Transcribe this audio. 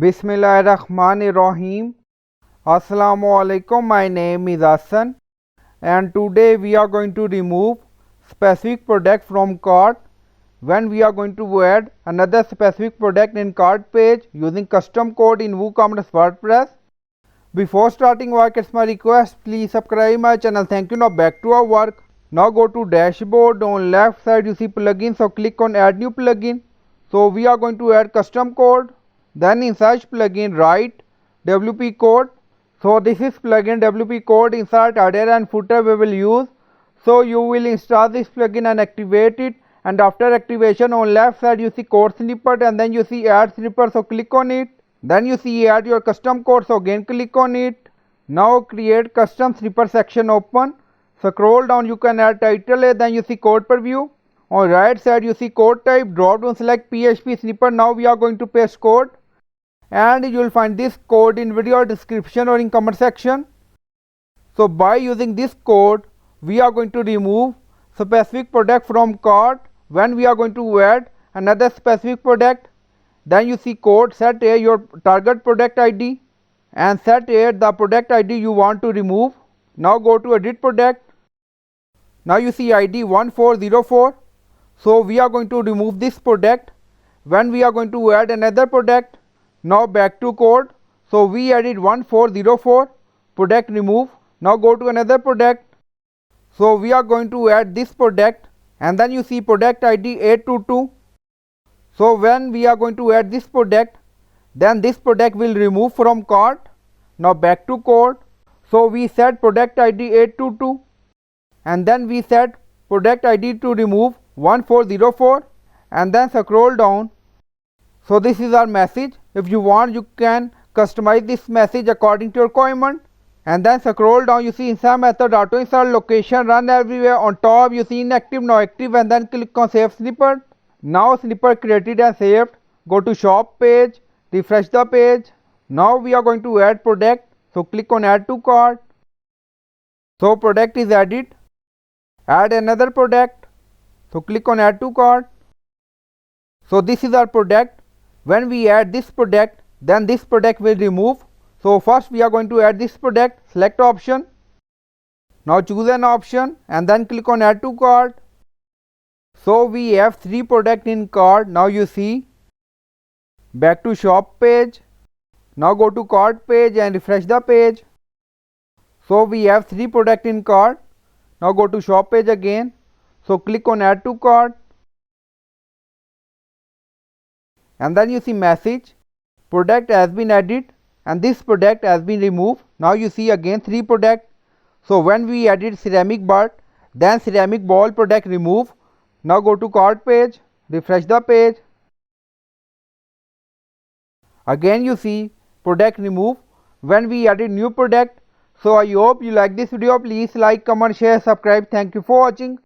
Bismillahirrahmanirrahim. Assalamu alaikum. My name is Hassan and today we are going to remove specific product from cart when we are going to add another specific product in cart page using custom code in WooCommerce WordPress. Before starting work, it's my request, please subscribe my channel. Thank you. Now back to our work. Now go to dashboard. On left side you see plugin, so click on add new plugin. So we are going to add custom code. Then in search plugin write WP code. So this is plugin WP code. Insert header and footer we will use. So you will install this plugin and activate it, and after activation on left side you see code snippet and then you see add snippet, so click on it. Then you see add your custom code, so again click on it. Now create custom snippet section open. Scroll down, you can add title A, then you see code preview. On right side you see code type, drop down select PHP snippet. Now we are going to paste code and you will find this code in video description or in comment section. So by using this code we are going to remove specific product from cart when we are going to add another specific product. Then you see code, set here your target product ID and set here the product ID you want to remove. Now go to edit product. Now you see ID 1404. So we are going to remove this product when we are going to add another product. Now back to code. So we added 1404, product remove. Now go to another product. So we are going to add this product and then you see product ID 822. So when we are going to add this product, then this product will remove from cart. Now back to code. So we set product ID 822 and then we set product ID to remove 1404 and then scroll down. So this is our message. If you want you can customize this message according to your requirement. And then scroll down, you see insert method, auto insert, location, run everywhere. On top you see inactive, now active, and then click on save snippet. Now snippet created and saved. Go to shop page, refresh the page. Now we are going to add product, so click on add to cart. So product is added. Add another product, so click on add to cart. So this is our product. When we add this product, then this product will remove. So first we are going to add this product, select option. Now choose an option and then click on add to cart. So we have 3 products in cart. Now you see back to shop page. Now go to cart page and refresh the page. So we have 3 products in cart. Now go to shop page again. So click on add to cart. And then you see message, product has been added and this product has been removed. Now you see again 3 products. So when we added ceramic bird, then ceramic ball product remove. Now go to cart page, refresh the page. Again you see product remove when we added new product. So I hope you like this video. Please like, comment, share, subscribe. Thank you for watching.